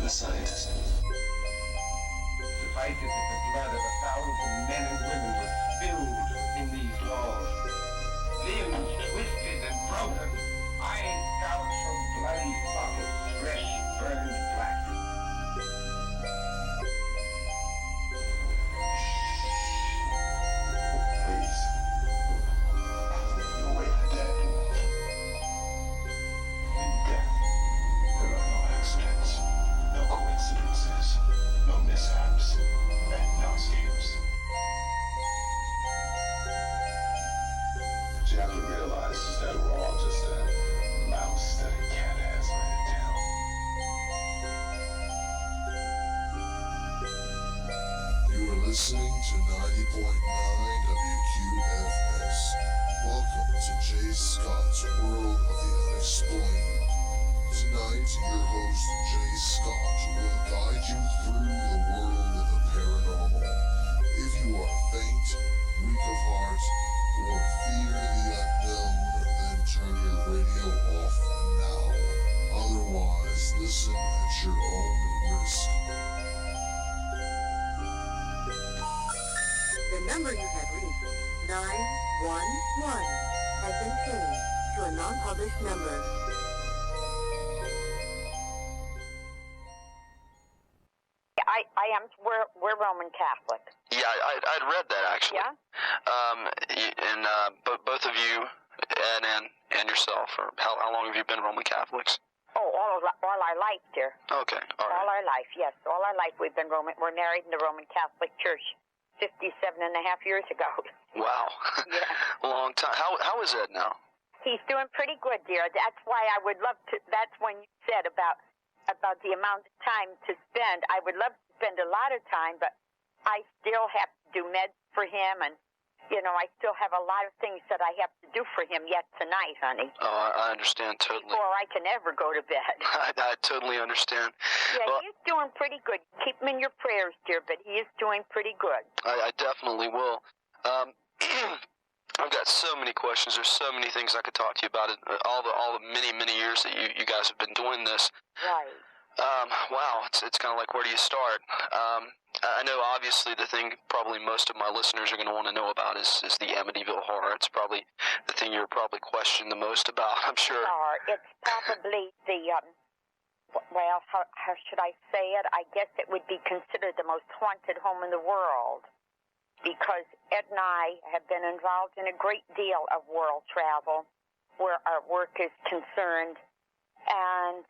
sight. Suffice it that the blood of 1,000 men and women was spilled within these walls. Limbs twisted and broken, eyes gouged from bloody sockets, flesh burned black. Please. You await the dead. In death, there are no accidents, no coincidences, no mishaps, and no escapes. What you have to realize is that we're all just a mouse that a cat has by the tail. You are listening to 90.9 WQFS. Welcome to Jay Scott's World of the Unexplained. Tonight, your host, Jay Scott, will guide you through the world of the paranormal. If you are faint, weak of heart, or fear the unknown, then turn your radio off now. Otherwise, listen at your own risk. The number you have reached, 911, has been changed to a non-published number. We're Roman Catholic. Yeah, I'd read that actually. Yeah? Both of you and yourself, or how long have you been Roman Catholics? Oh, all our life, dear. Okay, all right. All our life, yes. All our life we've been Roman. We're married in the Roman Catholic Church 57.5 years ago. Wow. Yeah. Long time. How is Ed now? He's doing pretty good, dear. That's why I would love to. That's when you said about the amount of time to spend. I would love to spend a lot of time, but I still have to do meds for him, and I still have a lot of things that I have to do for him yet tonight, honey. Oh, I understand totally. Before I can ever go to bed. I totally understand. Yeah, well, he's doing pretty good. Keep him in your prayers, dear, but he is doing pretty good. I definitely will. I've got so many questions. There's so many things I could talk to you about. All the many years that you guys have been doing this. Right. Wow, it's kind of like, where do you start? I know obviously the thing probably most of my listeners are going to want to know about is the Amityville Horror. It's probably the thing you're probably questioning the most about, I'm sure. It's probably the, well, how should I say it? I guess it would be considered the most haunted home in the world, because Ed and I have been involved in a great deal of world travel where our work is concerned, and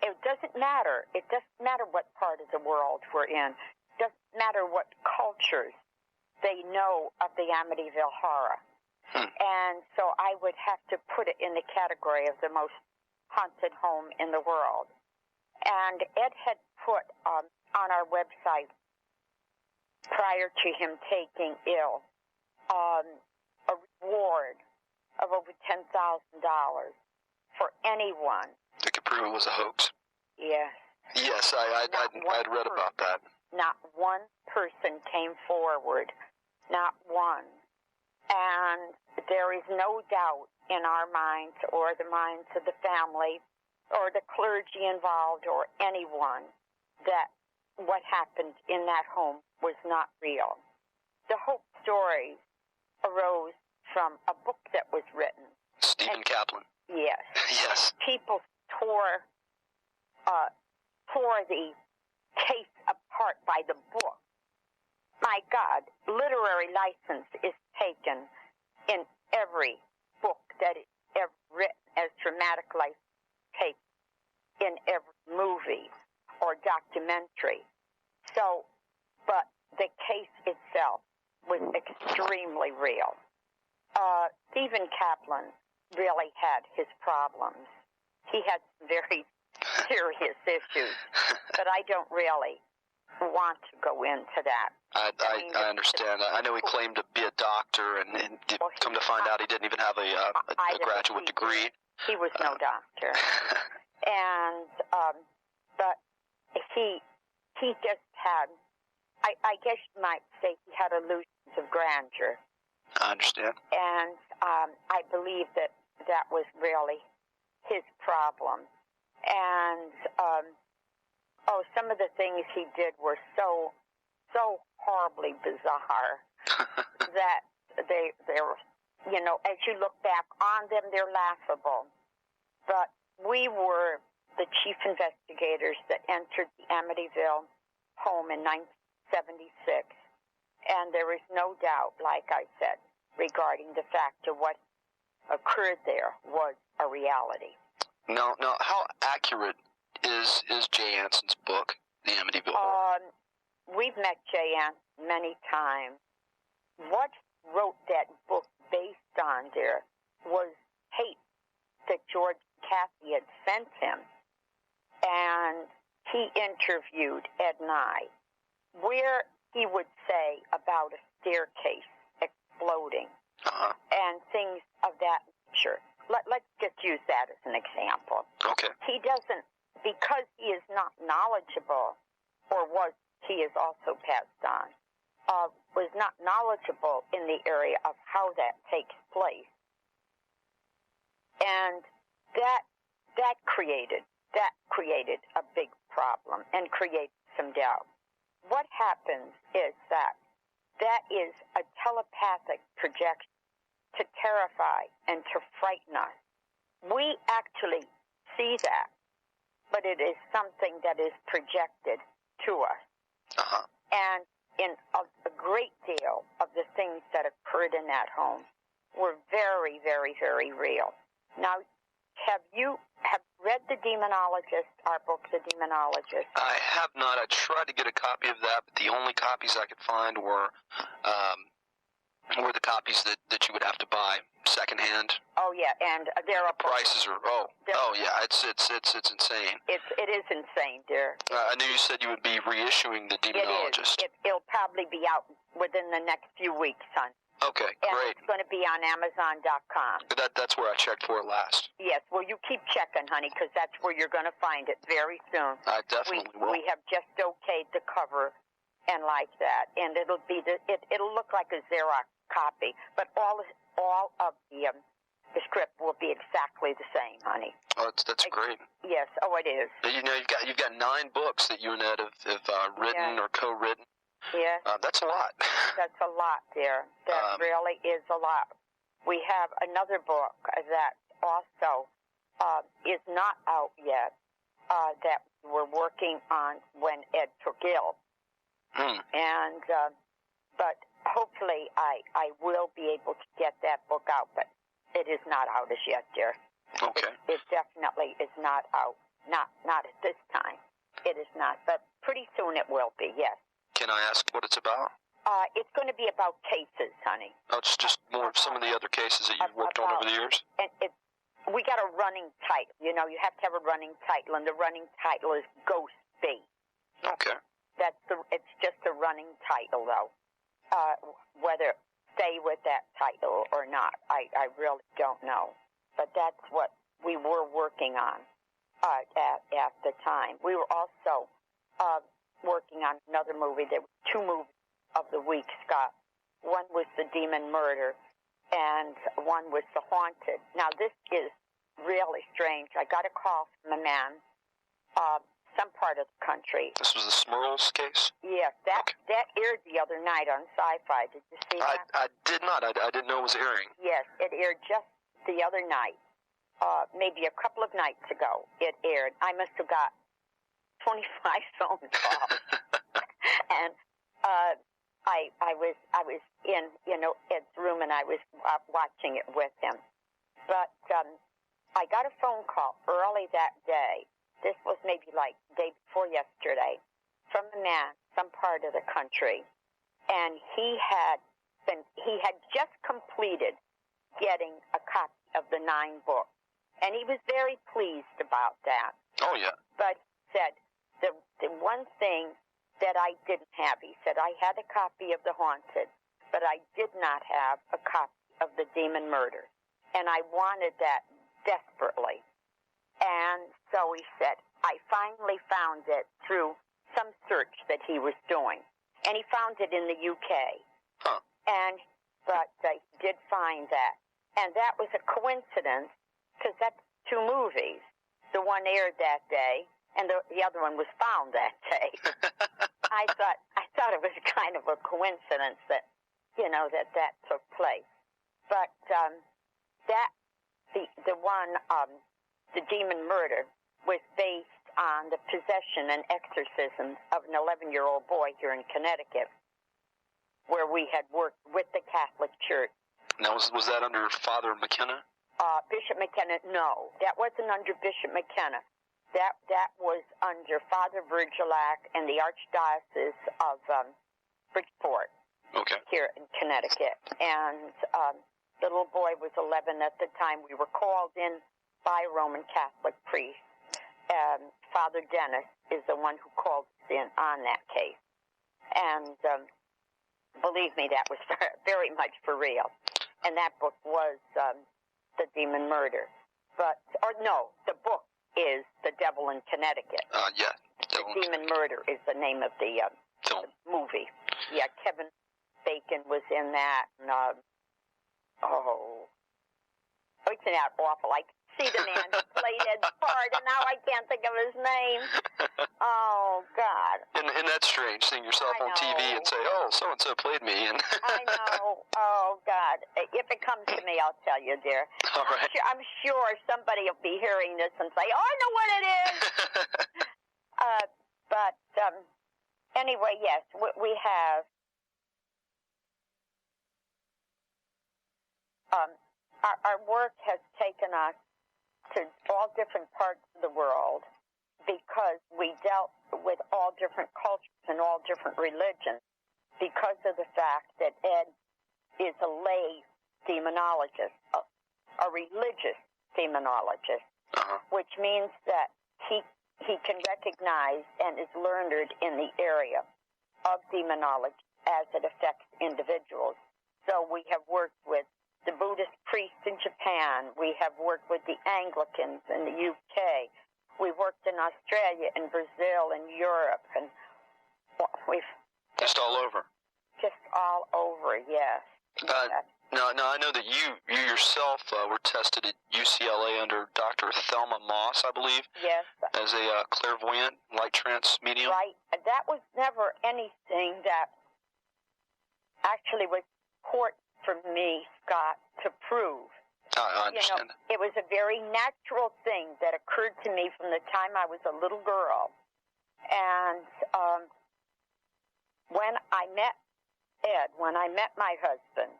it doesn't matter. It doesn't matter what part of the world we're in. It doesn't matter what cultures they know of the Amityville Horror. And so I would have to put it in the category of the most haunted home in the world. And Ed had put on our website, prior to him taking ill, a reward of over $10,000 for anyone They could prove it was a hoax. Yes. Yes, I'd read about that. Not one person came forward. Not one. And there is no doubt in our minds or the minds of the family or the clergy involved or anyone that what happened in that home was not real. The hoax stories arose from a book that was written. Stephen Kaplan. Yes. Yes. People tore the case apart by the book. My God, literary license is taken in every book that is ever written, as dramatic license taken in every movie or documentary. So, but the case itself was extremely real. Stephen Kaplan really had his problems. He had very serious issues, but I don't really want to go into that. I understand. I know he claimed to be a doctor, and come to find out he didn't even have a graduate degree. He was no doctor. And, but he just had, I guess you might say he had illusions of grandeur. I understand. And I believe that was really his problem. And Oh, some of the things he did were so horribly bizarre that they're, you know, as you look back on them, they're laughable. But we were the chief investigators that entered the Amityville home in 1976, and there is no doubt, like I said, regarding the fact of what occurred there was a reality. Now, how accurate is Jay Anson's book, The Amityville Horror? We've met Jay Anson many times. What he wrote that book based on there was hate that George and Kathy had sent him. And he interviewed Ed and I, where he would say about a staircase exploding and things of that nature. Let's just use that as an example. Okay. He doesn't, because he is not knowledgeable, or he is also passed on, was not knowledgeable in the area of how that takes place. And that created a big problem and created some doubt. What happens is that is a telepathic projection to terrify and to frighten us. We actually see that, but it is something that is projected to us. And in a great deal of the things that occurred in that home were very, very, very real. Now, have you read The Demonologist, our book, The Demonologist? I have not. I tried to get a copy of that, but the only copies I could find were the copies that you would have to buy secondhand. Oh yeah, and there are prices are yeah, it's insane. It is insane, dear. I knew you said you would be reissuing The Demonologist. It'll probably be out within the next few weeks, son. Okay, and great. It's going to be on Amazon.com. That's where I checked for it last. Yes, well, you keep checking, honey, because that's where you're going to find it very soon. I definitely will. We have just okayed the cover and like that, and it'll be it'll look like a Xerox copy, but all of the script will be exactly the same, honey. Oh, that's great. Yes, oh, it is. You know, you've got 9 books that you and Ed have written or co-written. Yes. That's a lot. That's a lot, dear. That really is a lot. We have another book that also is not out yet that we're working on when Ed took ill. And but hopefully I will be able to get that book out, but it is not out as yet, dear. Okay. It definitely is not out. Not at this time. It is not, but pretty soon it will be, yes. Can I ask what it's about? It's going to be about cases, honey. Oh, it's just more of some of the other cases that you've worked on over the years? And we got a running title. You know, you have to have a running title, and the running title is Ghost Bait. Okay. It's just a running title, though. Whether stay with that title or not, I really don't know. But that's what we were working on at the time. We were also working on another movie. There were 2 movies of the week, Scott. One was The Demon Murder, and one was The Haunted. Now, this is really strange. I got a call from a man, some part of the country. This was the Smurls case? Yes, that aired the other night on Sci-Fi. Did you see that? I did not. I didn't know it was airing. Yes, it aired just the other night. Maybe a couple of nights ago, it aired. I must have got 25 phone calls. And I was in, Ed's room, and I was watching it with him. But I got a phone call early that day. This was maybe like the day before yesterday, from a man, some part of the country, and he had just completed getting a copy of the 9 books, and he was very pleased about that. Oh yeah. But he said the one thing that I didn't have, he said, I had a copy of The Haunted, but I did not have a copy of The Demon Murder, and I wanted that desperately. And so he said, I finally found it through some search that he was doing. And he found it in the UK. Huh. But he did find that. And that was a coincidence, because that's 2 movies. The one aired that day, and the other one was found that day. I thought it was kind of a coincidence that, that took place. But the one, the demon murder, was based on the possession and exorcism of an 11-year-old boy here in Connecticut, where we had worked with the Catholic Church. Now, was that under Father McKenna? Bishop McKenna, no. That wasn't under Bishop McKenna. That was under Father Virgilac and the Archdiocese of Bridgeport, here in Connecticut. And the little boy was 11 at the time. We were called in by a Roman Catholic priest. Father Dennis is the one who called us in on that case. And believe me, that was very much for real. And that book was The Demon Murder. The book is The Devil in Connecticut. Yeah. The Demon Murder is the name of the movie. Yeah, Kevin Bacon was in that. And, isn't that awful? I see the man who played Ed's part, and now I can't think of his name. Oh, God. And that's strange, seeing yourself on TV and say, oh, so-and-so played me. And I know. Oh, God. If it comes to me, I'll tell you, dear. All right. I'm sure somebody will be hearing this and say, oh, I know what it is. Anyway, yes, we have our work has taken us to all different parts of the world because we dealt with all different cultures and all different religions because of the fact that Ed is a lay demonologist, a religious demonologist, which means that he can recognize and is learned in the area of demonology as it affects individuals. So we have worked with the Buddhist priests in Japan. We have worked with the Anglicans in the UK. We've worked in Australia and Brazil and Europe, and we've just all over. Just all over, yes. No, I know that you yourself were tested at UCLA under Dr. Thelma Moss, I believe. Yes. As a clairvoyant, light trance medium. Right. That was never anything that actually was important for me, Scott, to prove. I understand. It was a very natural thing that occurred to me from the time I was a little girl. And when I met Ed, when I met my husband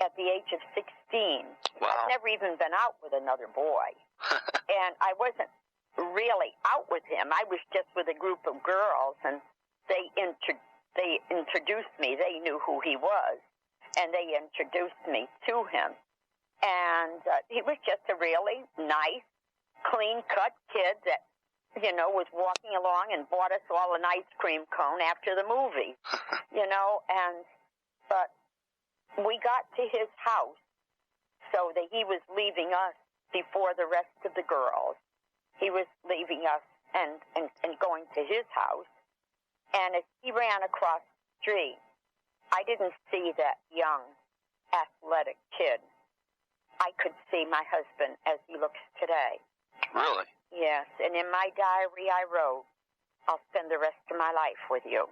at the age of 16, I'd never even been out with another boy. And I wasn't really out with him. I was just with a group of girls, and they introduced me. They knew who he was. And they introduced me to him. And he was just a really nice, clean-cut kid that, was walking along and bought us all an ice cream cone after the movie, But we got to his house so that he was leaving us before the rest of the girls. He was leaving us and going to his house. And as he ran across the street, I didn't see that young, athletic kid. I could see my husband as he looks today. Really? Yes, and in my diary I wrote, I'll spend the rest of my life with you.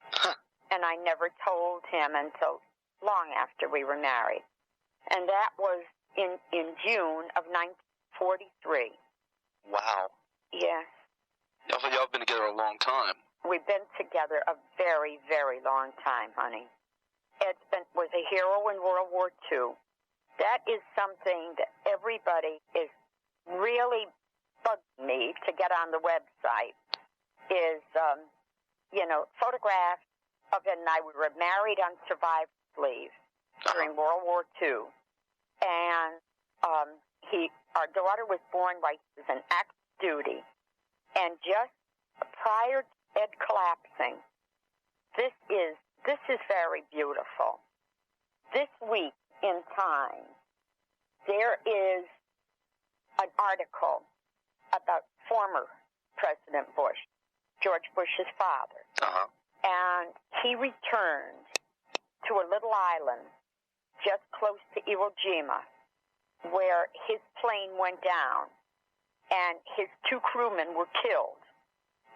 Huh. And I never told him until long after we were married. And that was in June of 1943. Wow. Yes. Y'all have been together a long time. We've been together a very, very long time, honey. Ed was a hero in World War II. That is something that everybody is really bugging me to get on the website, is, photographs of Ed and I. We were married on survived leave during World War II. And our daughter was born while he was in active duty. And just prior to Ed collapsing, this is very beautiful. This week in Time, there is an article about former President Bush, George Bush's father. And he returned to a little island just close to Iwo Jima where his plane went down and his two crewmen were killed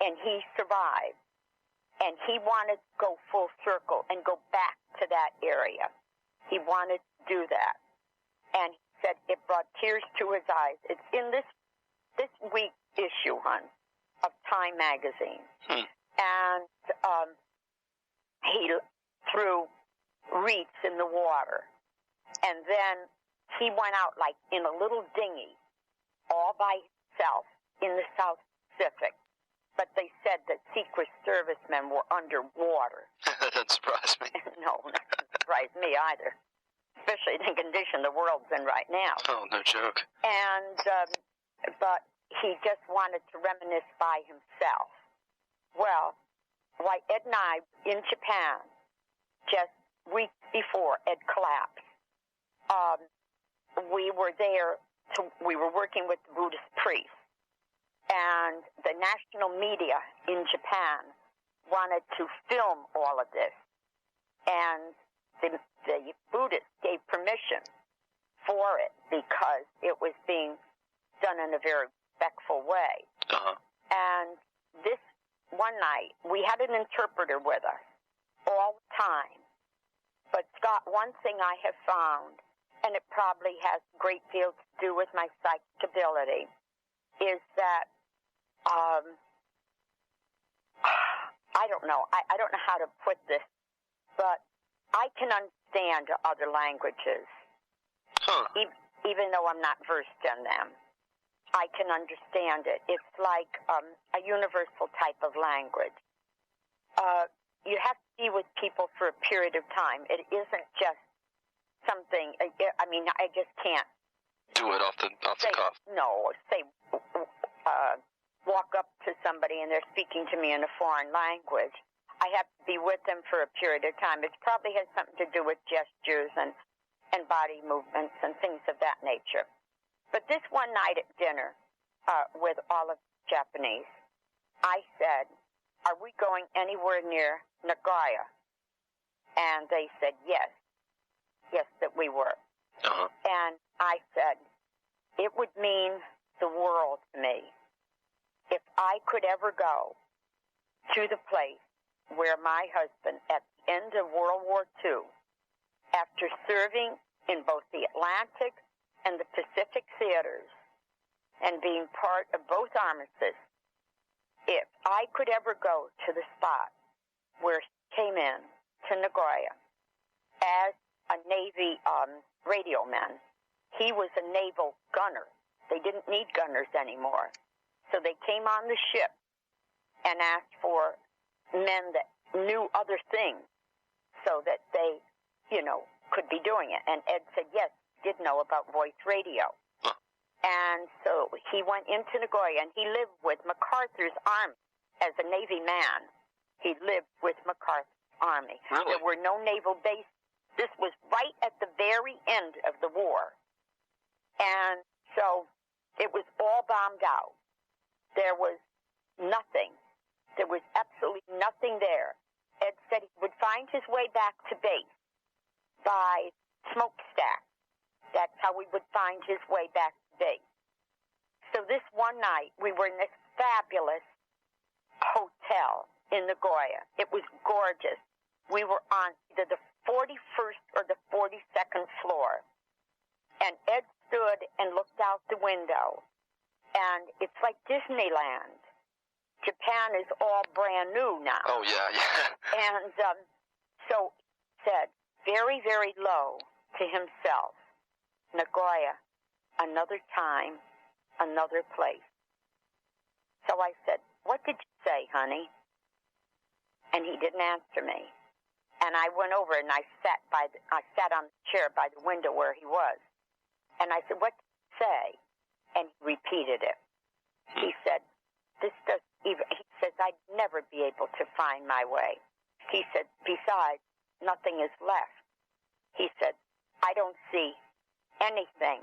and he survived. And he wanted to go full circle and go back to that area. He wanted to do that. And he said it brought tears to his eyes. It's in this week's issue, hon, of Time magazine. And he threw wreaths in the water. And then he went out like in a little dinghy all by himself in the South Pacific. But they said that Secret Servicemen were underwater. That doesn't surprise me. No, that doesn't surprise me either. Especially the condition the world's in right now. Oh, no joke. And, but he just wanted to reminisce by himself. Well, why Ed and I, in Japan, just weeks before Ed collapsed, we were there, we were working with the Buddhist priests. And the national media in Japan wanted to film all of this. And the Buddhists gave permission for it because it was being done in a very respectful way. And this one night, we had an interpreter with us all the time. But Scott, one thing I have found, and it probably has a great deal to do with my psychic ability, is that I don't know. I don't know how to put this, but I can understand other languages, even though I'm not versed in them. I can understand it. It's like a universal type of language. You have to be with people for a period of time. It isn't just something. I mean, I just can't do it off the cuff. No, say. Walk up to somebody and they're speaking to me in a foreign language. I have to be with them for a period of time. It probably has something to do with gestures and body movements and things of that nature. But this one night at dinner with all of the Japanese, I said, are we going anywhere near Nagoya? And they said yes. Yes, that we were. And I said, it would mean the world to me if I could ever go to the place where my husband, at the end of World War II, after serving in both the Atlantic and the Pacific theaters and being part of both armistices, if I could ever go to the spot where he came in to Nagoya as a Navy radio man, he was a naval gunner. They didn't need gunners anymore. So they came on the ship and asked for men that knew other things so that they, could be doing it. And Ed said, yes, he did know about voice radio. And so he went into Nagoya, and he lived with MacArthur's army as a Navy man. He lived with MacArthur's army. Really? There were no naval bases. This was right at the very end of the war. And so it was all bombed out. There was nothing. There was absolutely nothing there. Ed said he would find his way back to base by smokestack. That's how we would find his way back to base. So this one night, we were in this fabulous hotel in Nagoya. It was gorgeous. We were on either the 41st or the 42nd floor. And Ed stood and looked out the window. And it's like Disneyland. Japan is all brand new now. Oh, yeah. And so he said, very, very low to himself, Nagoya, another time, another place. So I said, what did you say, honey? And he didn't answer me. And I went over and I sat on the chair by the window where he was. And I said, what did you say? And he repeated it. He said, he says, I'd never be able to find my way. He said, besides, nothing is left. He said, I don't see anything.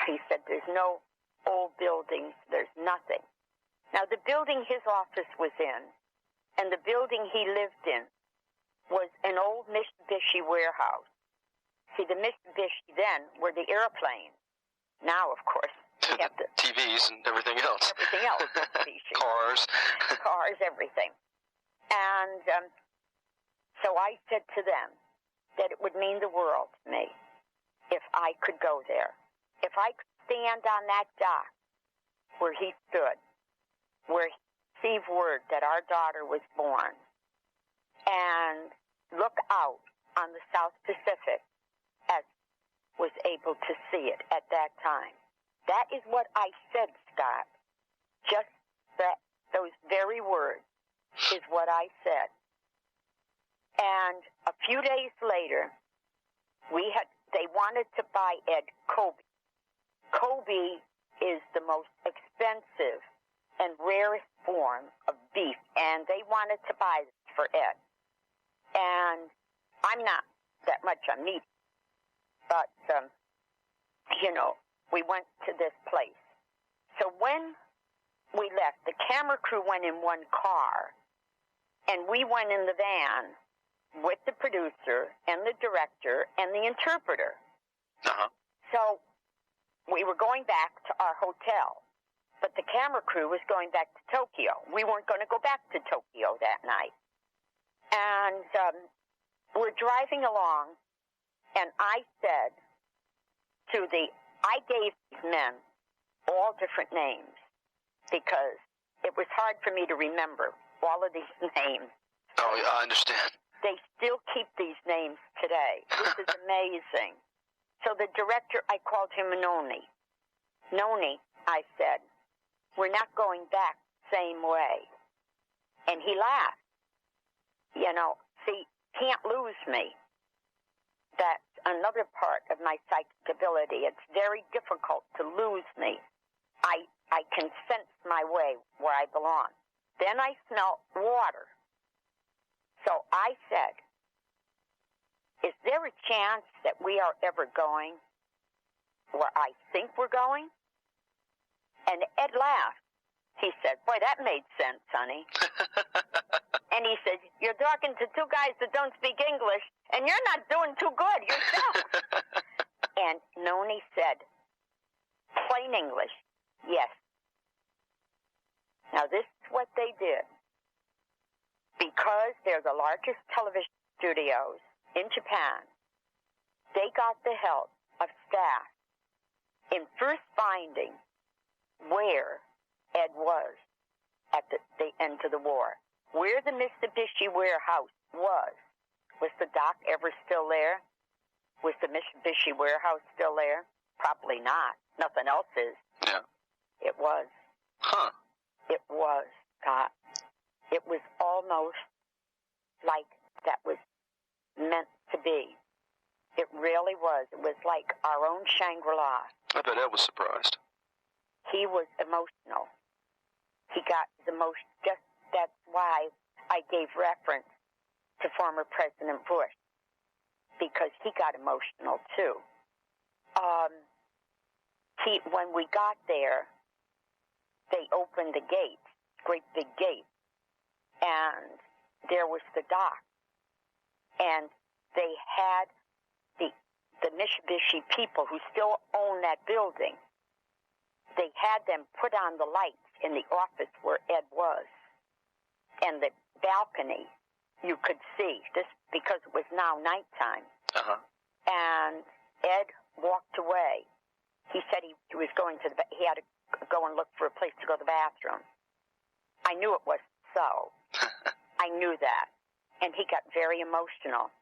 He said, there's no old buildings, there's nothing. Now, the building his office was in, and the building he lived in, was an old Mitsubishi warehouse. See, the Mitsubishi then were the airplanes. Now, of course, We have to, TVs and everything else. Everything else. Cars. Cars, everything. And so I said to them that it would mean the world to me if I could go there. If I could stand on that dock where he stood, where he received word that our daughter was born, and look out on the South Pacific as was able to see it at that time. That is what I said, Scott. Just that, those very words is what I said. And a few days later, they wanted to buy Ed Kobe. Kobe is the most expensive and rarest form of beef, and they wanted to buy this for Ed. And I'm not that much on meat, but, we went to this place. So when we left, the camera crew went in one car, and we went in the van with the producer and the director and the interpreter. Uh-huh. So we were going back to our hotel, but the camera crew was going back to Tokyo. We weren't going to go back to Tokyo that night. And we're driving along, and I said I gave these men all different names because it was hard for me to remember all of these names. Oh, yeah, I understand. They still keep these names today. This is amazing. So the director, I called him Noni. Noni, I said, we're not going back the same way. And he laughed. See, can't lose me. That's another part of my psychic ability. It's very difficult to lose me. I can sense my way where I belong. Then I smelt water. So I said, is there a chance that we are ever going where I think we're going? And Ed laughed. He said, boy, that made sense, honey. And he said, you're talking to two guys that don't speak English, and you're not doing too good yourself. And Noni said, plain English, yes. Now, this is what they did. Because they're the largest television studios in Japan, they got the help of staff in first finding where Ed was at the end of the war. Where the Mitsubishi warehouse was the dock ever still there? Was the Mitsubishi warehouse still there? Probably not. Nothing else is. Yeah. It was. Huh. It was, Scott. It was almost like that was meant to be. It really was. It was like our own Shangri-La. I bet Ed was surprised. He was emotional. He got the most, that's why I gave reference to former President Bush, because he got emotional too. When we got there, they opened the gate, great big gate, and there was the dock, and they had the Mitsubishi people who still own that building. They had them put on the lights in the office where Ed was, and the balcony you could see, this because it was now nighttime. Uh-huh. And Ed walked away. He said he was going to he had to go and look for a place to go to the bathroom. I knew it was so. I knew that. And he got very emotional.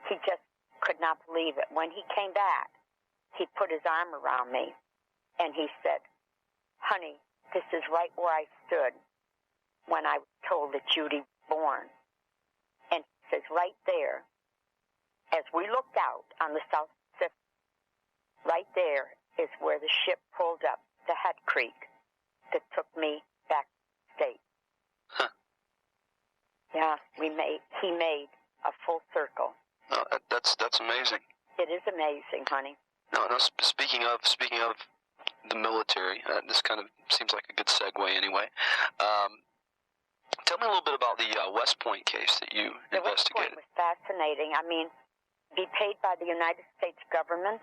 He just could not believe it. When he came back, he put his arm around me, and he said, honey, this is right where I stood when I was told that Judy was born. And he says, right there, as we looked out on the South Pacific, right there is where the ship pulled up the Hut Creek that took me back to the States. Huh. Yeah, he made a full circle. Oh, that's amazing. It is amazing, honey. No, speaking of the military, this kind of seems like a good segue anyway. Tell me a little bit about the West Point case that you investigated. The West Point was fascinating. I mean, be paid by the United States government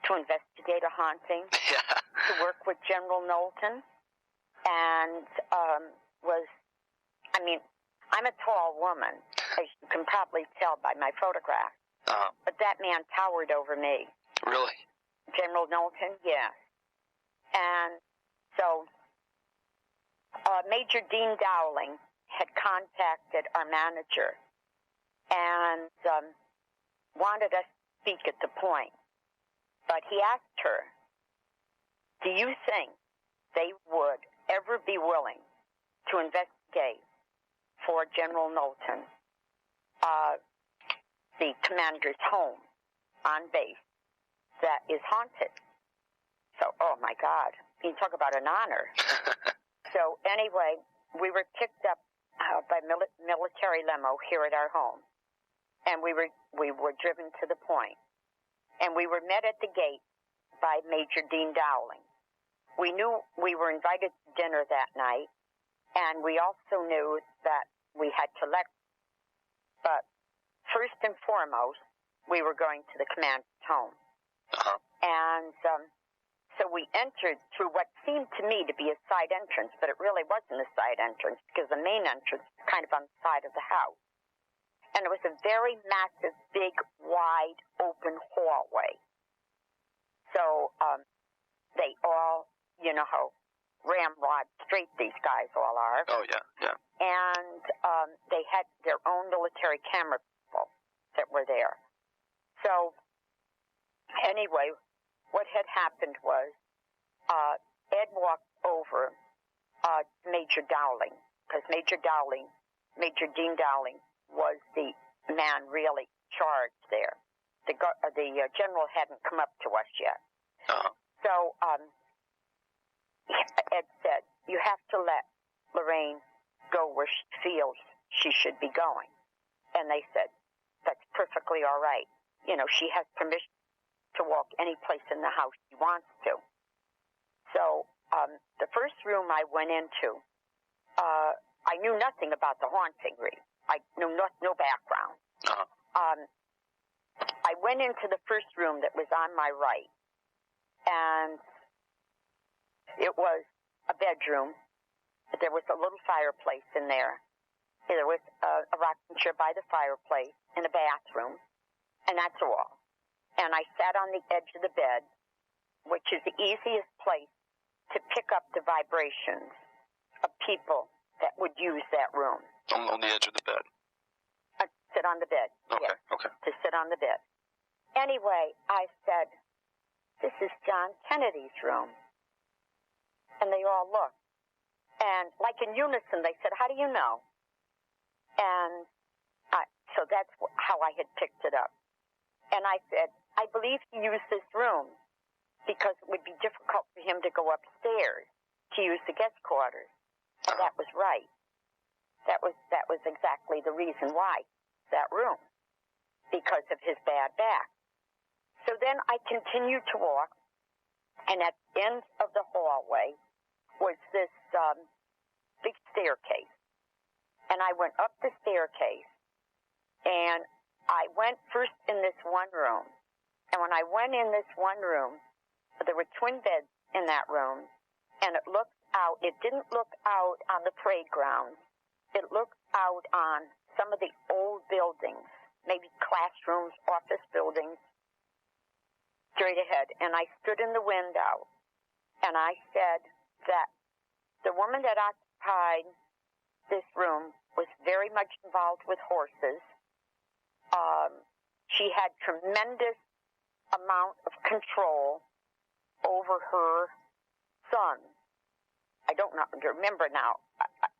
to investigate a haunting, Yeah. to work with General Knowlton, and I'm a tall woman, as you can probably tell by my photograph. But that man towered over me. Really? General Knowlton, yes. And so Major Dean Dowling had contacted our manager and wanted us to speak at the point. But he asked her, do you think they would ever be willing to investigate for General Knowlton the commander's home on base that is haunted? So, oh my God, you talk about an honor. So anyway, we were picked up by military limo here at our home, and we were driven to the point, and we were met at the gate by Major Dean Dowling. We knew we were invited to dinner that night, and we also knew that we had to lecture. But first and foremost, we were going to the commander's home. Uh-huh. And so we entered through what seemed to me to be a side entrance, but it really wasn't a side entrance because the main entrance was kind of on the side of the house. And it was a very massive, big, wide, open hallway. So they all, you know how ramrod straight these guys all are. Oh, yeah, yeah. And they had their own military camera people that were there. So anyway, what had happened was Ed walked over Major Dowling, because Major Dean Dowling, was the man really charged there. The general hadn't come up to us yet. Uh-huh. So Ed said, you have to let Lorraine go where she feels she should be going. And they said, that's perfectly all right. You know, she has permission to walk any place in the house she wants to. So the first room I went into, I knew nothing about the haunting, really. I knew no background. Uh-huh. I went into the first room that was on my right, and it was a bedroom. There was a little fireplace in there. There was a rocking chair by the fireplace in a bathroom, and that's all. And I sat on the edge of the bed, which is the easiest place to pick up the vibrations of people that would use that room. On the edge of the bed? Sit on the bed. Okay, yes, okay. To sit on the bed. Anyway, I said, this is John Kennedy's room. And they all looked. And like in unison, they said, how do you know? And so that's how I had picked it up. And I said, I believe he used this room because it would be difficult for him to go upstairs to use the guest quarters. And that was right. That was exactly the reason why that room, because of his bad back. So then I continued to walk, and at the end of the hallway was this big staircase. And I went up the staircase, and I went first in this one room. And when I went in this one room, there were twin beds in that room, and it looked out. It didn't look out on the parade ground. It looked out on some of the old buildings, maybe classrooms, office buildings, straight ahead. And I stood in the window, and I said that the woman that occupied this room was very much involved with horses. She had tremendous amount of control over her son. I don't remember now.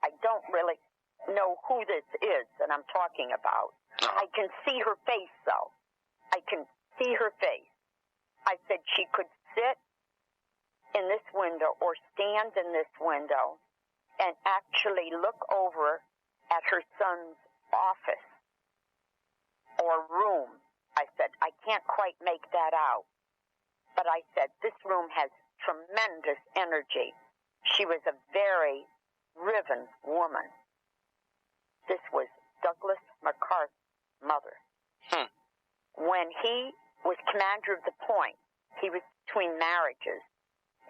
I don't really know who this is that I'm talking about. I can see her face, though. I can see her face. I said she could sit in this window or stand in this window and actually look over at her son's office or room. I said, I can't quite make that out. But I said, this room has tremendous energy. She was a very driven woman. This was Douglas MacArthur's mother. When he was commander of the point, he was between marriages,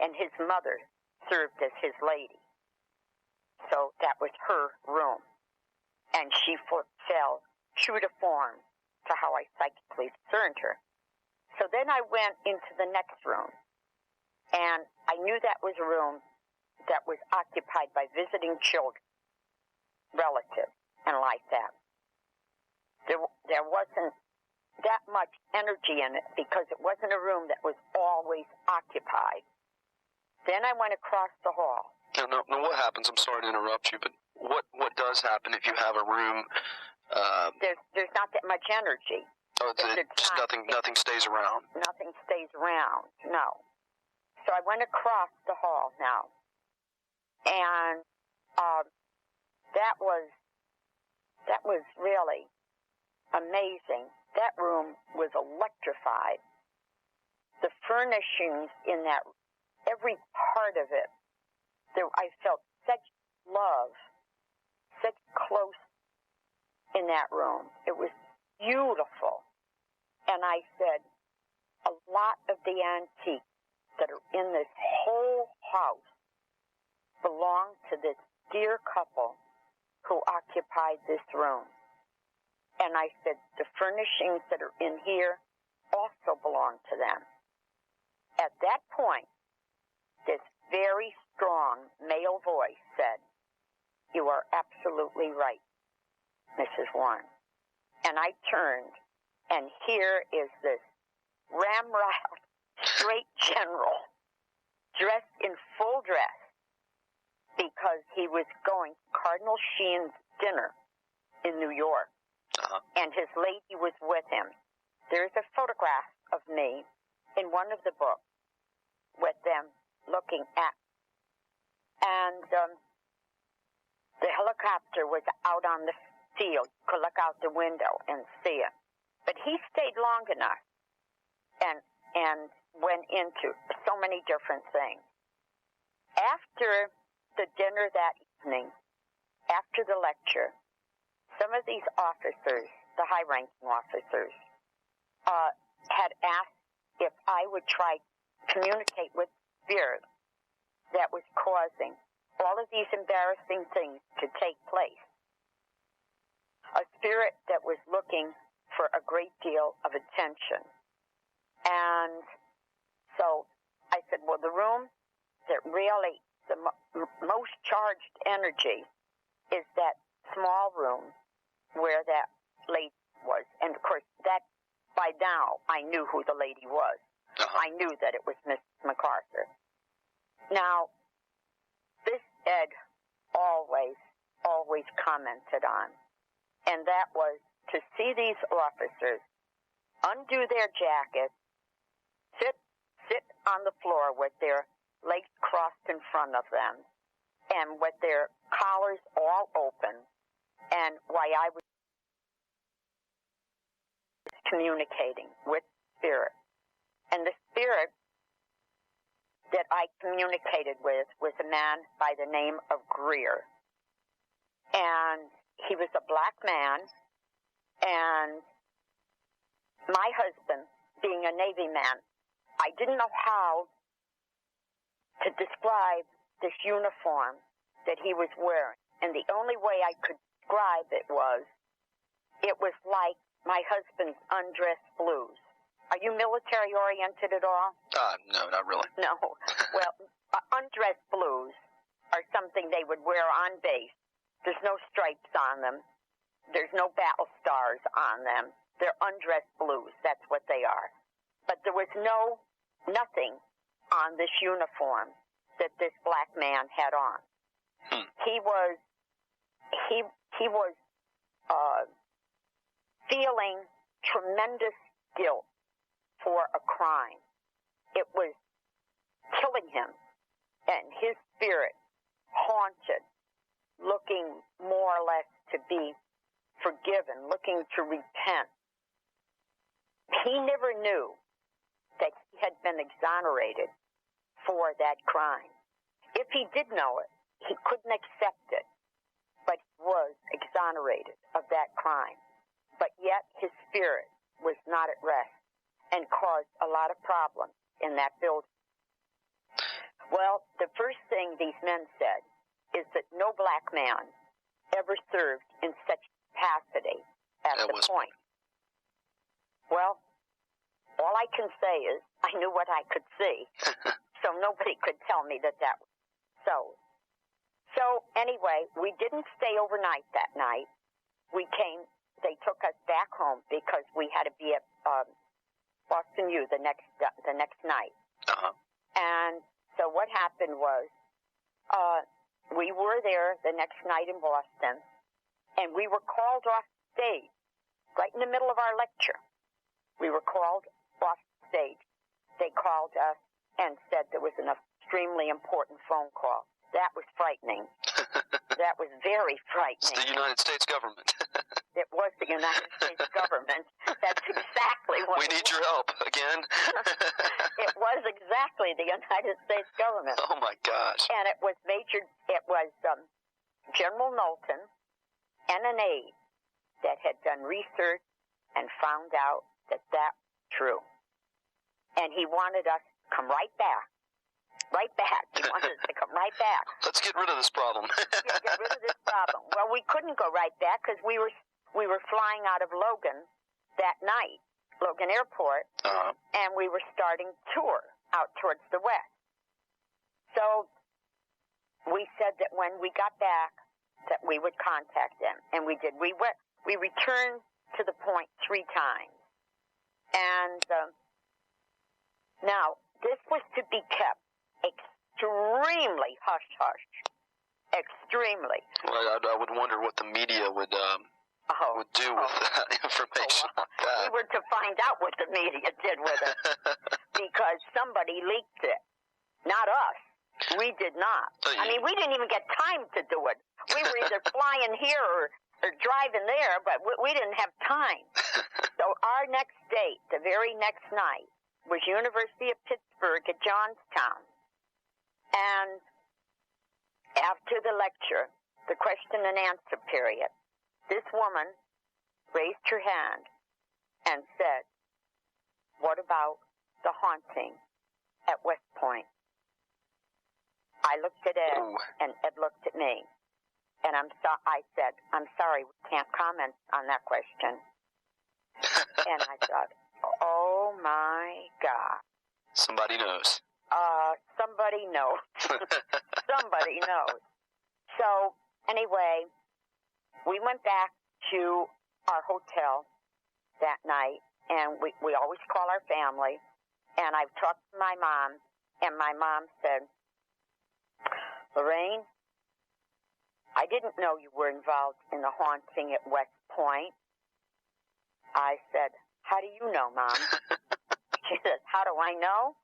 and his mother served as his lady. So that was her room. And she fell true to form to how I psychically discerned her. So then I went into the next room, and I knew that was a room that was occupied by visiting children, relatives, and like that. There wasn't that much energy in it because it wasn't a room that was always occupied. Then I went across the hall. Now, what happens? I'm sorry to interrupt you, but what does happen if you have a room? There's not that much energy. Oh, just nothing stays around. Nothing stays around. No. So I went across the hall now, and that was really amazing. That room was electrified. The furnishings in that, every part of it, I felt such love, such close in that room. It was beautiful. And I said, a lot of the antiques that are in this whole house belong to this dear couple who occupied this room. And I said, the furnishings that are in here also belong to them. At that point, this very strong male voice said, "You are absolutely right, Mrs. Warren." And I turned, and here is this ramrod, straight general, dressed in full dress, because he was going to Cardinal Sheen's dinner in New York. And his lady was with him. There's a photograph of me in one of the books with them looking at. And the helicopter was out on the field. You could look out the window and see it. But he stayed long enough and went into so many different things. After the dinner that evening, after the lecture, some of these officers, the high-ranking officers, had asked if I would try to communicate with spirit that was causing all of these embarrassing things to take place. A spirit that was looking for a great deal of attention. And so I said, well, the room that really, the most charged energy is that small room where that lady was. And, of course, that by now I knew who the lady was. I knew that it was Mrs. MacArthur. Now, this Ed always commented on, and that was to see these officers undo their jackets, sit on the floor with their legs crossed in front of them, and with their collars all open, and while I was communicating with spirit. And the spirit that I communicated with was a man by the name of Greer. And he was a black man, and my husband, being a Navy man, I didn't know how to describe this uniform that he was wearing. And the only way I could describe it was like my husband's undress blues. Are you military-oriented at all? No, not really. No. Well, undress blues are something they would wear on base. There's no stripes on them. There's no battle stars on them. They're undress blues. That's what they are. But there was nothing on this uniform that this black man had on. He was feeling tremendous guilt for a crime. It was killing him, and his spirit haunted, looking more or less to be forgiven, looking to repent. He never knew that he had been exonerated for that crime. If he did know it, he couldn't accept it, but he was exonerated of that crime. But yet his spirit was not at rest and caused a lot of problems in that building. Well, the first thing these men said is that no black man ever served in such capacity at the point. Well, all I can say is I knew what I could see, so nobody could tell me that was so. So anyway, we didn't stay overnight that night. They took us back home because we had to be at Boston U the next night. Uh-huh. And so what happened was we were there the next night in Boston, and we were called off stage right in the middle of our lecture. We were called off stage. They called us and said there was an extremely important phone call. That was frightening. That was very frightening. It's the United States government. It was the United States government. That's exactly what we need your help again. It was exactly the United States government. Oh my gosh. And it was General Knowlton and an aide that had done research and found out that was true. And he wanted us to come right back. Right back. He wanted us to come right back. Let's get rid of this problem. Yeah, get rid of this problem. Well, we couldn't go right back because we were flying out of Logan that night, Logan Airport, and we were starting tour out towards the west. So we said that when we got back that we would contact them, and we did. We returned to the point 3 times. And now, this was to be kept extremely hush-hush. Extremely. Well, I would wonder what the media would do with that information like that. We were to find out what the media did with it. Because somebody leaked it. Not us. We did not. I mean, we didn't even get time to do it. We were either flying here or driving there, but we didn't have time. So our next date, the very next night, was University of Pittsburgh at Johnstown. And after the lecture, the question and answer period, this woman raised her hand and said, "What about the haunting at West Point?" I looked at Ed, and Ed looked at me. And I said, "I'm sorry, we can't comment on that question." And I thought, oh my God. Somebody knows. Somebody knows. Somebody knows. So, anyway, we went back to our hotel that night, and we always call our family, and I've talked to my mom, and my mom said, "Lorraine, I didn't know you were involved in the haunting at West Point." I said, "How do you know, Mom?" She says, "How do I know?"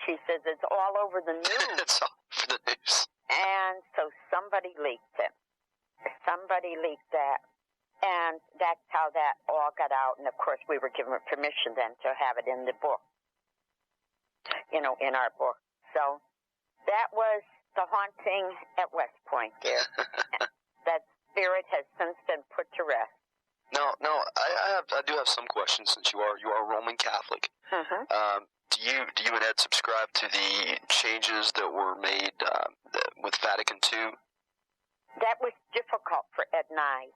She says, "It's all over the news." It's all over the news. And so somebody leaked it. Somebody leaked that. And that's how that all got out. And, of course, we were given permission then to have it in the book, in our book. So that was the haunting at West Point there. That spirit has since been put to rest. No, I do have some questions since you are Roman Catholic. Mm-hmm. Do you and Ed subscribe to the changes that were made with Vatican II? That was difficult for Ed and I.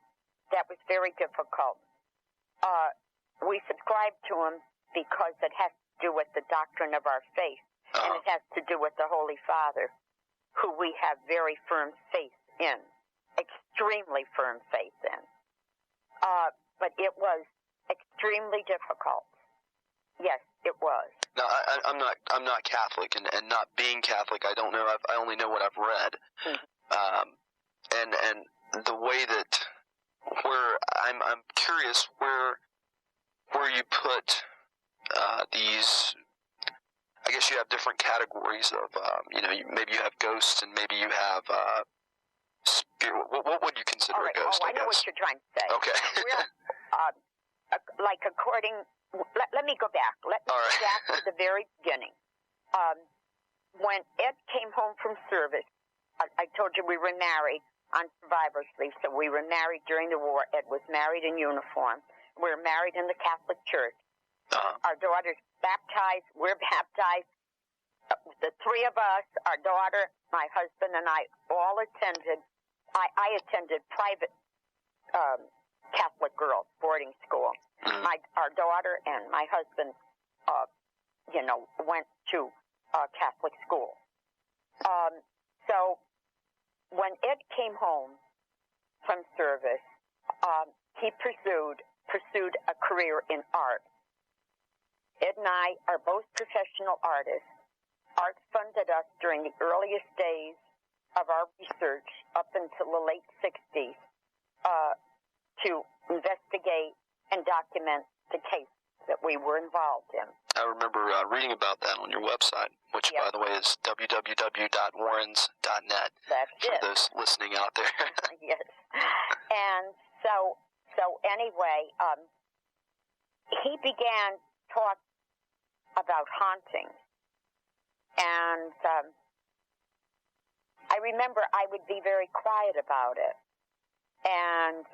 That was very difficult. We subscribe to them because it has to do with the doctrine of our faith, and it has to do with the Holy Father, who we have very firm faith in, extremely firm faith in. But it was extremely difficult. Yes, it was. No, I'm not Catholic, and not being Catholic, I don't know. I only know what I've read. Mm-hmm. And the way that I'm curious where you put these. I guess you have different categories of maybe you have ghosts and maybe you have spirit. What would you consider a ghost? I know what you're trying to say. Okay. Like according. Let me go back. Let me go back to the very beginning. When Ed came home from service, I told you we were married on survivor's leave, so we were married during the war. Ed was married in uniform. We were married in the Catholic Church. Our daughter's baptized. We're baptized. the three of us, our daughter, my husband, and I all attended. I attended private Catholic girls boarding school. Our daughter and my husband, went to Catholic school. So when Ed came home from service, he pursued a career in art. Ed and I are both professional artists. Art funded us during the earliest days of our research up until the late 60s to investigate and document the case that we were involved in. I remember reading about that on your website, which, by the way, is www.warrens.net. That's for it. those listening out there. Yes. And so anyway, he began talk about hauntings. And I remember I would be very quiet about it. And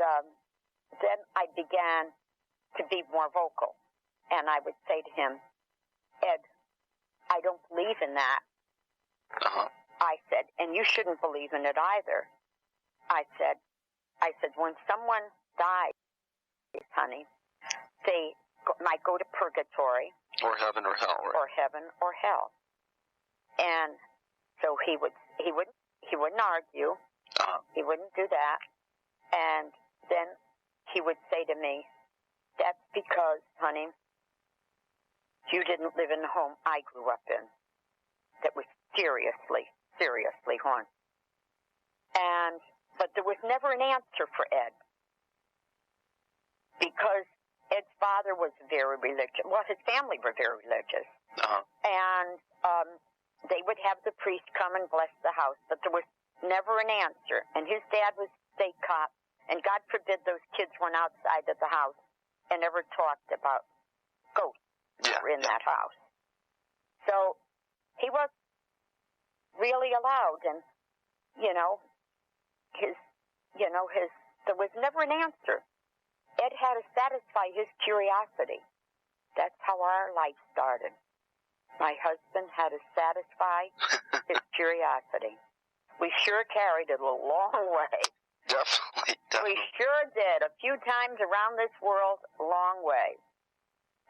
then I began to be more vocal. And I would say to him, Ed, I don't believe in that. I said, and you shouldn't believe in it either. I said, when someone dies, honey, they might go to purgatory. Or heaven or hell. Right? Or heaven or hell. And so he wouldn't argue. He wouldn't do that. And then he would say to me, that's because, honey, you didn't live in the home I grew up in that was seriously haunted. But there was never an answer for Ed, because Ed's father was very religious. Well, his family were very religious. And they would have the priest come and bless the house, but there was never an answer. And his dad was state cop, and God forbid those kids went outside of the house and ever talked about ghosts in that house. So he was really allowed, and there was never an answer. Ed had to satisfy his curiosity. That's how our life started. My husband had to satisfy his curiosity. We sure carried it a long way. Definitely. We sure did. A few times around this world, a long way.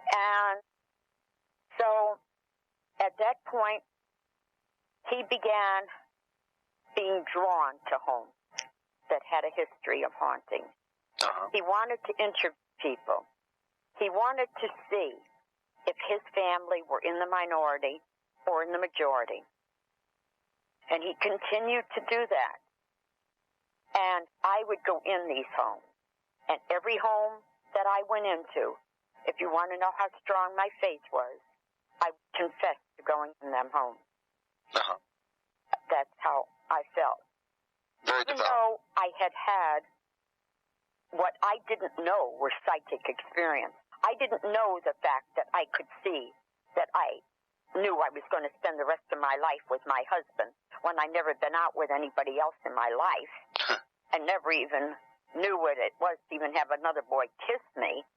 And so at that point, he began being drawn to homes that had a history of haunting. He wanted to interview people. He wanted to see if his family were in the minority or in the majority. And he continued to do that. And I would go in these homes. And every home that I went into, if you want to know how strong my faith was, I would confess to going in them homes. That's how I felt. Even though I had what I didn't know were psychic experience. I didn't know the fact that I could see, that I knew I was going to spend the rest of my life with my husband when I never been out with anybody else in my life and never even knew what it was to even have another boy kiss me,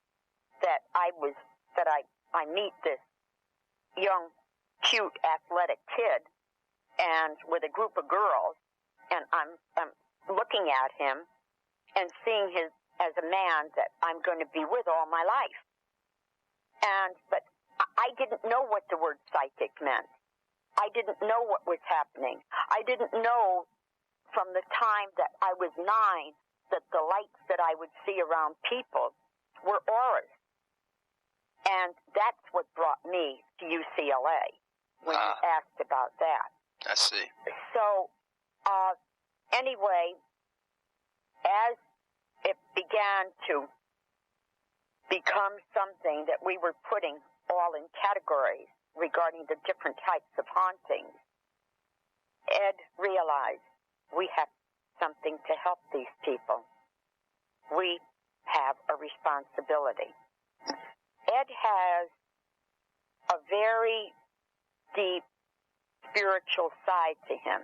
that I meet this young, cute, athletic kid and with a group of girls, and I'm looking at him and seeing him as a man that I'm going to be with all my life. But I didn't know what the word psychic meant. I didn't know what was happening. I didn't know from the time that I was 9 that the lights that I would see around people were auras. And that's what brought me to UCLA when you asked about that. I see. So, anyway, as it began to become something that we were putting all in categories regarding the different types of hauntings, Ed realized we have something to help these people. We have a responsibility. Ed has a very deep spiritual side to him.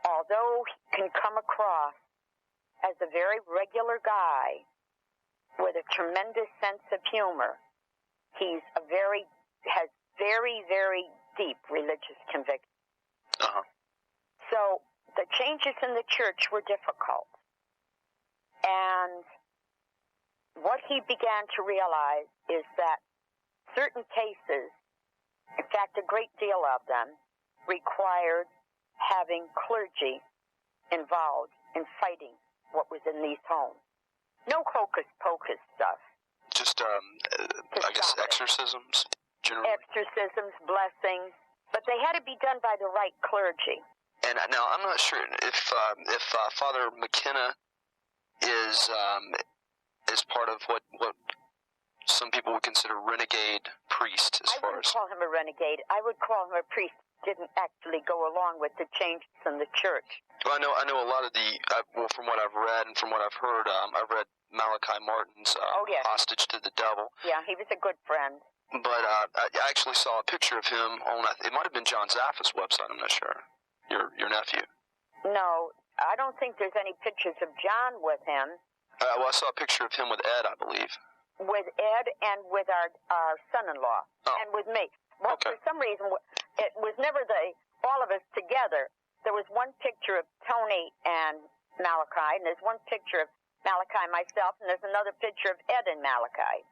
Although he can come across as a very regular guy with a tremendous sense of humor, has very, very deep religious conviction. Uh-huh. So the changes in the church were difficult. And what he began to realize is that certain cases, in fact, a great deal of them, required having clergy involved in fighting what was in these homes. No hocus-pocus stuff. Just, I guess, exorcisms, generally. Exorcisms, blessings, but they had to be done by the right clergy. And now, I'm not sure if Father McKenna is part of what some people would consider renegade priest. I wouldn't call him a renegade. I would call him a priest who didn't actually go along with the changes in the church. Well, I know a lot of from what I've read and from what I've heard, I've read Malachi Martin's Hostage to the Devil. Yeah, he was a good friend. But I actually saw a picture of him on, it might have been John Zaffa's website, I'm not sure. Your nephew. No, I don't think there's any pictures of John with him. Well, I saw a picture of him with Ed, I believe. With Ed and with our son-in-law. Oh. And with me. Well, okay. For some reason, it was never all of us together. There was one picture of Tony and Malachi, and there's one picture of Malachi, myself, and there's another picture of Ed and Malachi.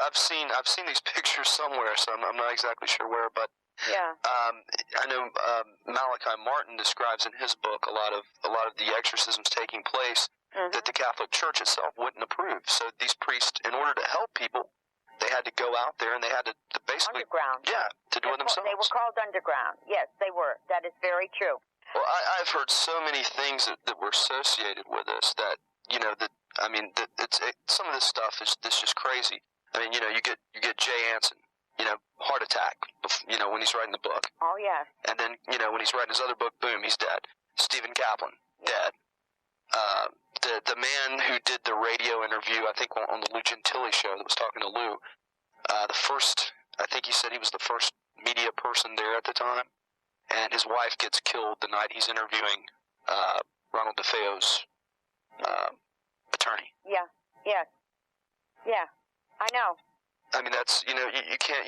I've seen these pictures somewhere, so I'm not exactly sure where, but yeah. I know Malachi Martin describes in his book a lot of the exorcisms taking place that the Catholic Church itself wouldn't approve. So these priests, in order to help people, they had to go out there and they had to basically underground. Yeah, to do it themselves. They were called underground. Yes, they were. That is very true. Well, I've heard so many things that were associated with this that some of this stuff is just crazy. I mean, you get Jay Anson, heart attack, when he's writing the book. Oh yeah. And then when he's writing his other book, boom, he's dead. Stephen Kaplan, dead. The man who did the radio interview, I think on the Lou Gentili show that was talking to Lou, I think he said he was the first media person there at the time, and his wife gets killed the night he's interviewing Ronald DeFeo's attorney. Yeah. I know. I mean, that's you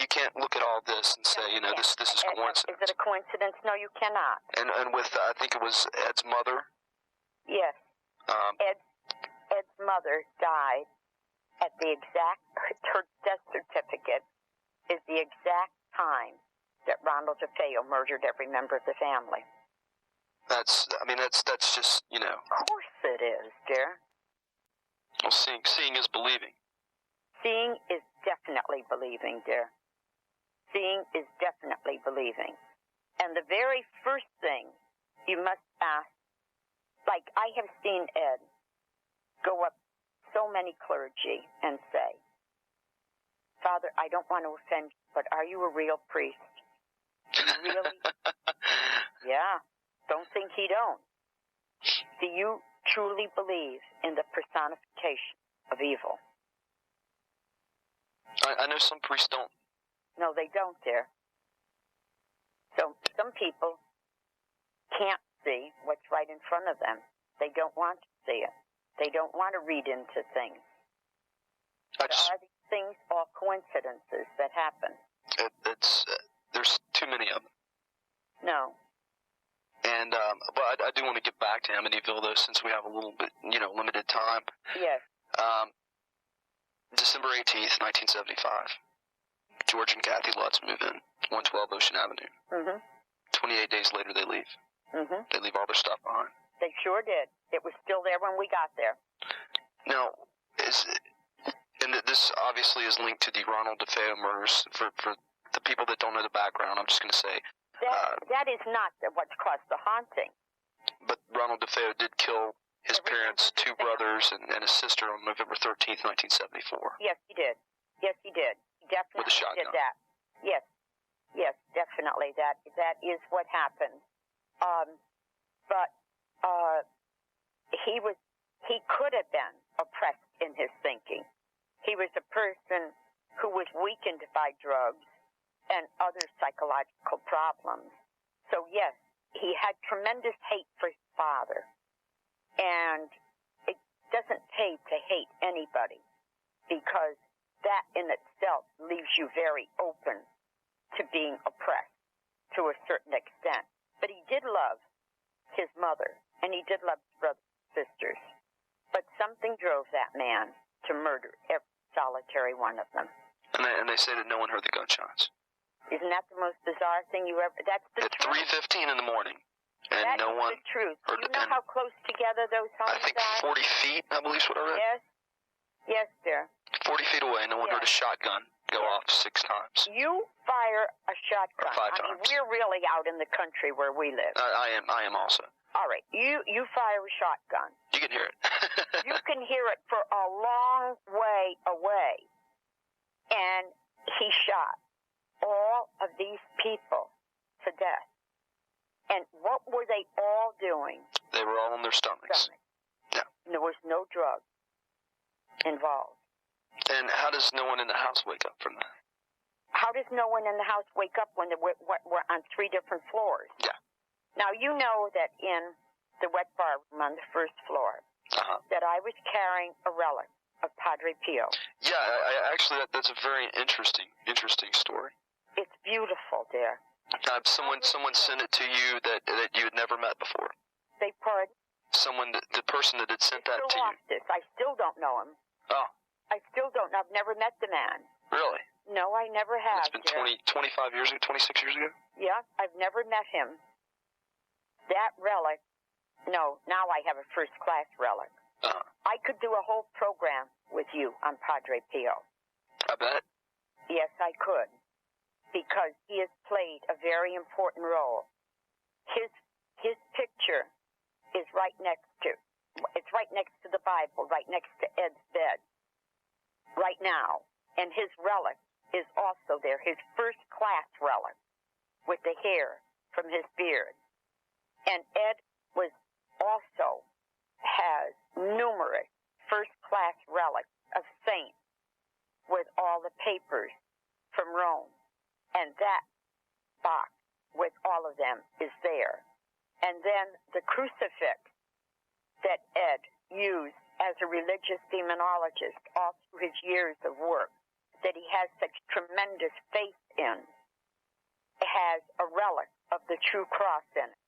can't look at all this and say this is coincidence. Is it a coincidence? No, you cannot. And with I think it was Ed's mother. Yes. Ed's mother died at the exact, her death certificate is the exact time that Ronald DeFeo murdered every member of the family. That's just, Of course it is, dear. Well, seeing is believing. Seeing is definitely believing, dear. Seeing is definitely believing. And the very first thing you must ask, like I have seen Ed go up so many clergy and say, Father, I don't want to offend you, but are you a real priest? Really? Yeah. Don't think he don't. Do you truly believe in the personification of evil? I know some priests don't. No, they don't, dear. So some people can't see what's right in front of them. They don't want to see it. They don't want to read into things. Are these things all coincidences that happen? There's too many of them. No. And but I do want to get back to Amityville though, since we have a little bit limited time. Yes. December 18th, 1975. George and Kathy Lutz move in, 112 Ocean Avenue. 28 days later, they leave. They leave all their stuff behind. They sure did. It was still there when we got there. Now, this obviously is linked to the Ronald DeFeo murders. For the people that don't know the background, I'm just going to say that is not what's caused the haunting. But Ronald DeFeo did kill his parents, two brothers, and his sister on November 13th, 1974. Yes, he did. He definitely with a shotgun. did that. Yes, definitely. That is what happened. But he could have been oppressed in his thinking. He was a person who was weakened by drugs and other psychological problems. So yes, he had tremendous hate for his father. And it doesn't pay to hate anybody, because that in itself leaves you very open to being oppressed. to a certain extent. But he did love his mother, and he did love his brothers and sisters. But something drove that man to murder every solitary one of them. And they say that no one heard the gunshots. Isn't that the most bizarre thing you ever... That's the At truth. 3:15 in the morning. And That no is one the truth. heard You know and how close together those homes I think are? 40 feet, I believe is what I read. Yes. Yes, dear. 40 feet away, no one heard a shotgun go off 6 times. You fire a shotgun. Or 5 I mean, times. we're really out in the country where we live. I am also. All right. You fire a shotgun. You can hear it. You can hear it for a long way away. And he shot all of these people to death. And what were they all doing? They were all on their stomachs. Yeah. And there was no drug involved. And how does no one in the house wake up from that? How does no one in the house wake up when we're on 3 different floors? Yeah. Now, you know that in the wet bar room on the 1st floor, that I was carrying a relic of Padre Pio. Yeah, I actually, that's a very interesting story. It's beautiful, dear. Someone sent it to you that you had never met before. They pardon? The person that had sent that to you. This. I still don't know him. Oh. I still don't know. I've never met the man. Really? No, I never have. It's been 25 years ago, 26 years ago? Yeah, I've never met him. That relic, no, now I have a first-class relic. I could do a whole program with you on Padre Pio. I bet. Yes, I could. Because he has played a very important role. His picture is right next to the Bible, right next to Ed's bed, right now. And his relic is also there, his first-class relic, with the hair from his beard. And Ed has numerous first-class relics of saints with all the papers from Rome. And that box with all of them is there. And then the crucifix that Ed used as a religious demonologist all through his years of work, that he has such tremendous faith in, has a relic of the true cross in it,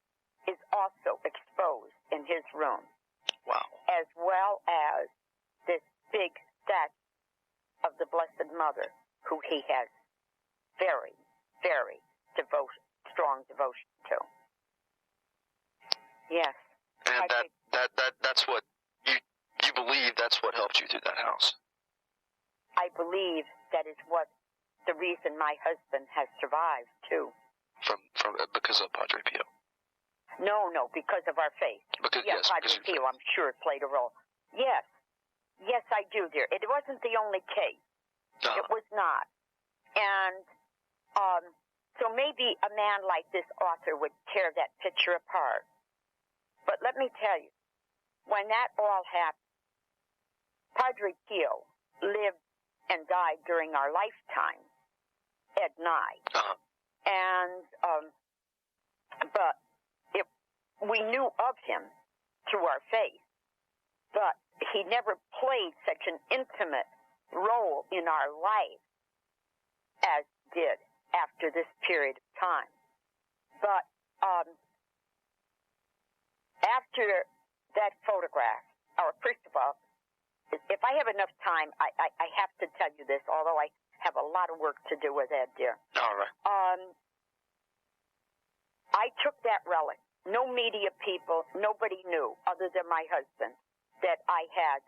is also exposed in his room. Wow. As well as this big statue of the Blessed Mother, who he has very, very strong devotion to. Yes. And that's what you believe that's what helped you through that house. I believe that is what the reason my husband has survived too. Because of Padre Pio. No, because of our faith. Yes, Padre Pio, I'm sure, played a role. Yes, I do, dear. It wasn't the only case. It was not. And so maybe a man like this author would tear that picture apart. But let me tell you, when that all happened, Padre Pio lived and died during our lifetime, Ed and I. And, but we knew of him through our faith, but he never played such an intimate role in our life as did after this period of time. But after that photograph, or first of all, if I have enough time, I have to tell you this, although I have a lot of work to do with Ed, dear. All right. I took that relic. No media people, nobody knew, other than my husband, that I had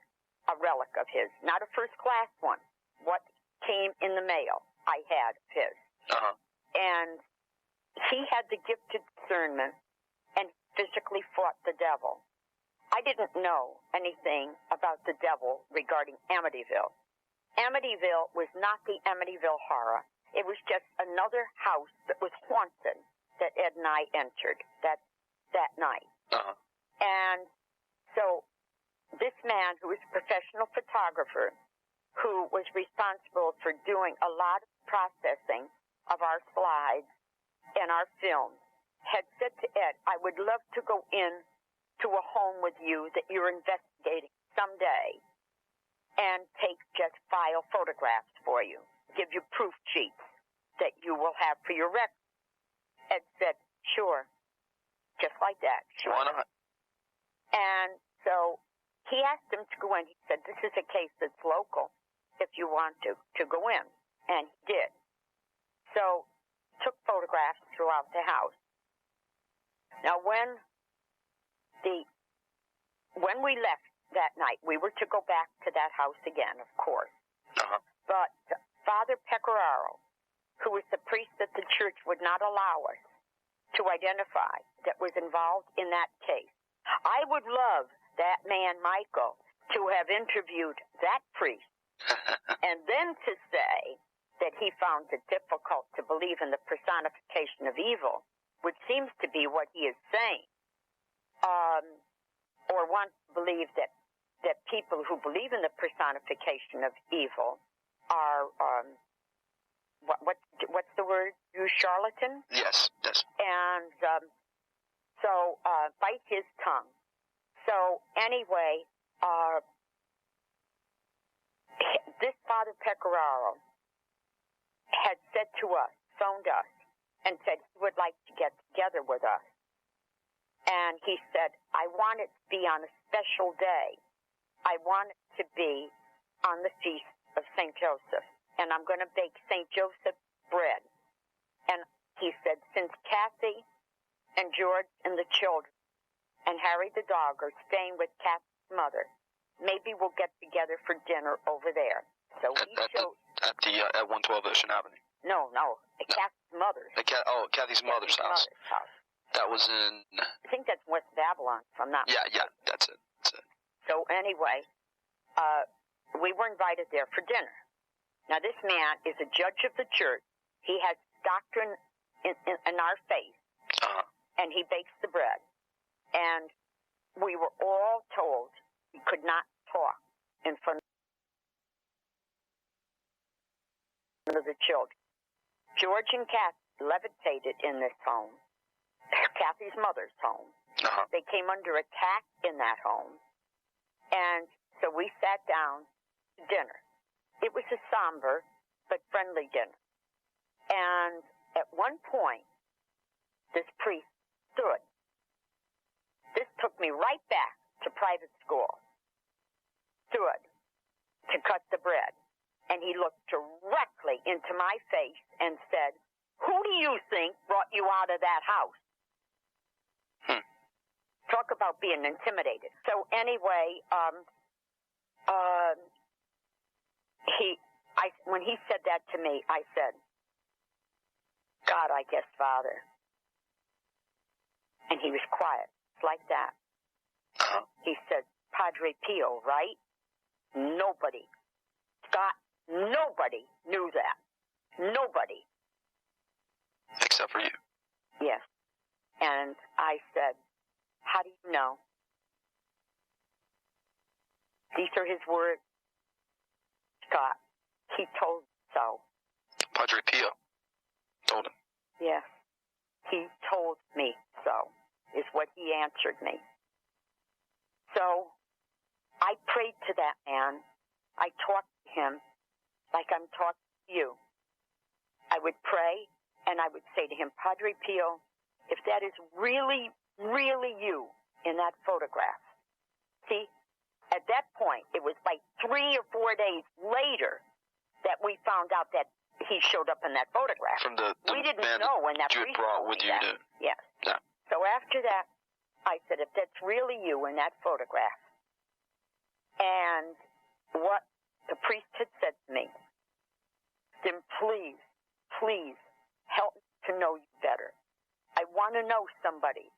a relic of his. Not a first-class one. What came in the mail, I had of his. And he had the gift of discernment and physically fought the devil. I didn't know anything about the devil regarding Amityville. Amityville was not the Amityville Horror. It was just another house that was haunted that Ed and I entered that night. And so this man, who was a professional photographer, who was responsible for doing a lot of processing of our slides and our films, had said to Ed, I would love to go in to a home with you that you're investigating someday and take just file photographs for you, give you proof sheets that you will have for your record. Ed said, sure. Just like that. Sure. Why not? And so he asked him to go in. He said, this is a case that's local if you want to go in. And he did. So took photographs throughout the house. Now, when we left that night, we were to go back to that house again, of course. Uh-huh. But Father Pecoraro, who was the priest that the church would not allow us to identify that was involved in that case, I would love that man, Michael, to have interviewed that priest and then to say that he found it difficult to believe in the personification of evil, which seems to be what he is saying, or wants to believe that people who believe in the personification of evil are, what's the word? You charlatan? Yes. And so bite his tongue. So anyway, this Father Pecoraro had said to us, phoned us, and said he would like to get together with us. And he said, I want it to be on a special day. I want it to be on the feast of St. Joseph. And I'm going to bake St. Joseph bread. And he said, since Kathy and George and the children and Harry the dog are staying with Kathy's mother, maybe we'll get together for dinner over there. So he showed... At 112 Ocean Avenue. No, Kathy's mother's. Kathy's mother's house. That was in... I think that's West Babylon, if I'm not mistaken. Yeah, that's it. So anyway, we were invited there for dinner. Now, this man is a judge of the church. He has doctrine in our faith, and he bakes the bread. And we were all told we could not talk in front of the children. George and Kathy levitated in this home, Kathy's mother's home. They came under attack in that home. And so we sat down to dinner. It was a somber but friendly dinner. And at one point, this priest stood. This took me right back to private school. Stood to cut the bread. And he looked directly into my face and said, who do you think brought you out of that house? Talk about being intimidated. So anyway, when he said that to me, I said, God, I guess, Father. And he was quiet, like that. He said, Padre Pio, right? Nobody. Scott, nobody knew that. Nobody. Except for you. Yes. And I said, how do you know? These are his words. Scott, he told so. Padre Pio told him. Yes. He told me so, is what he answered me. So I prayed to that man. I talked to him like I'm talking to you. I would pray, and I would say to him, Padre Pio, if that is really, really you in that photograph. See, at that point, it was like 3 or 4 days later that we found out that he showed up in that photograph. From the we didn't man know when that you priest brought with you to... Yes. Yeah. So after that, I said, if that's really you in that photograph, and what the priest had said to me, then please, please help me to know you better. I want to know somebody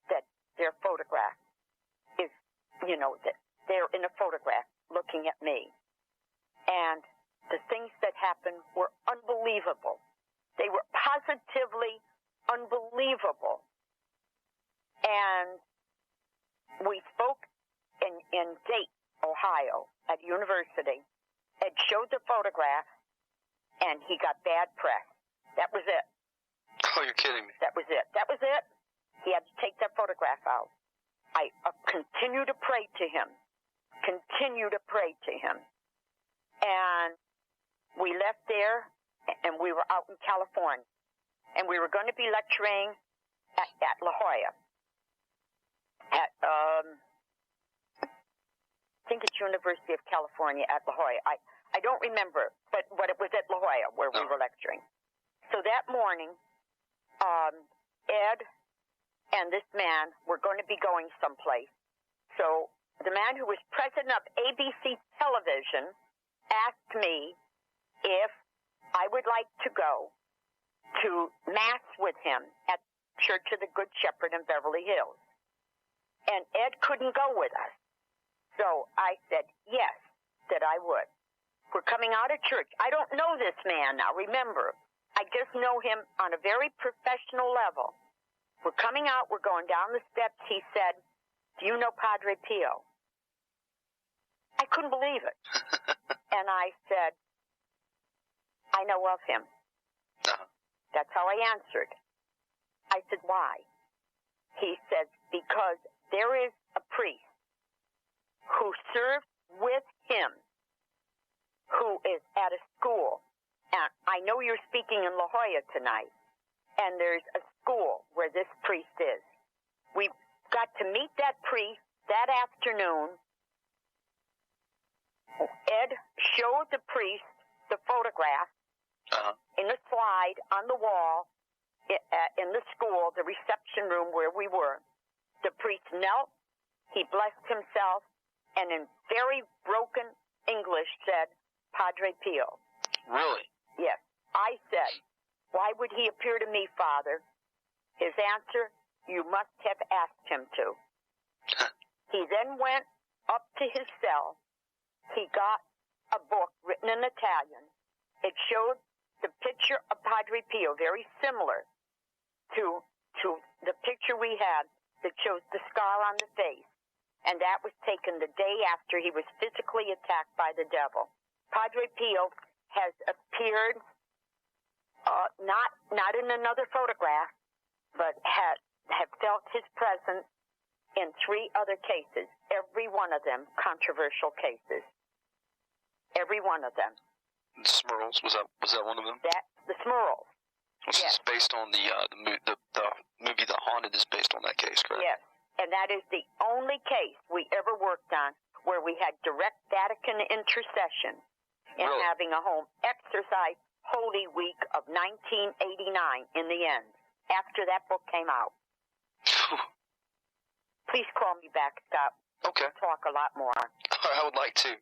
that their photograph is, that they're in a photograph looking at me. And the things that happened were unbelievable. They were positively unbelievable. And we spoke in Dayton, Ohio, at university. Ed showed the photograph, and he got bad press. That was it. Oh, you're kidding me. That was it. That was it. He had to take that photograph out. I continue to pray to him. Continue to pray to him. And we left there, and we were out in California. and we were going to be lecturing at La Jolla. At, I think it's University of California at La Jolla. I don't remember, but it was at La Jolla where we were lecturing. So that morning, Ed and this man were going to be going someplace. So the man who was president of ABC Television asked me if I would like to go to Mass with him at Church of the Good Shepherd in Beverly Hills. And Ed couldn't go with us. So I said, yes, that I would. We're coming out of church. I don't know this man now, remember. I just know him on a very professional level. We're coming out, we're going down the steps. He said, do you know Padre Pio? I couldn't believe it. And I said, I know of him. That's how I answered. I said, why? He said, because there is a priest who served with him who is at a school. And I know you're speaking in La Jolla tonight, and there's a school where this priest is. We got to meet that priest that afternoon. Ed showed the priest the photograph in the slide on the wall in the school, the reception room where we were. The priest knelt, he blessed himself, and in very broken English said, Padre Pio. Really? Yes. I said, why would he appear to me, Father? His answer, you must have asked him to. He then went up to his cell. He got a book written in Italian. It showed the picture of Padre Pio, very similar to the picture we had that shows the scar on the face. And that was taken the day after he was physically attacked by the devil. Padre Pio has appeared, not in another photograph, but have felt his presence in 3 other cases. Every one of them controversial cases. Every one of them. The Smurls, was that one of them? That's the Smurls. This Yes. is based on the movie The Haunted is based on that case, correct? Yes, and that is the only case we ever worked on where we had direct Vatican intercession in Really? having a home exercise Holy Week of 1989 in the end, after that book came out. Please call me back, Scott. Okay. We'll talk a lot more. I would like to.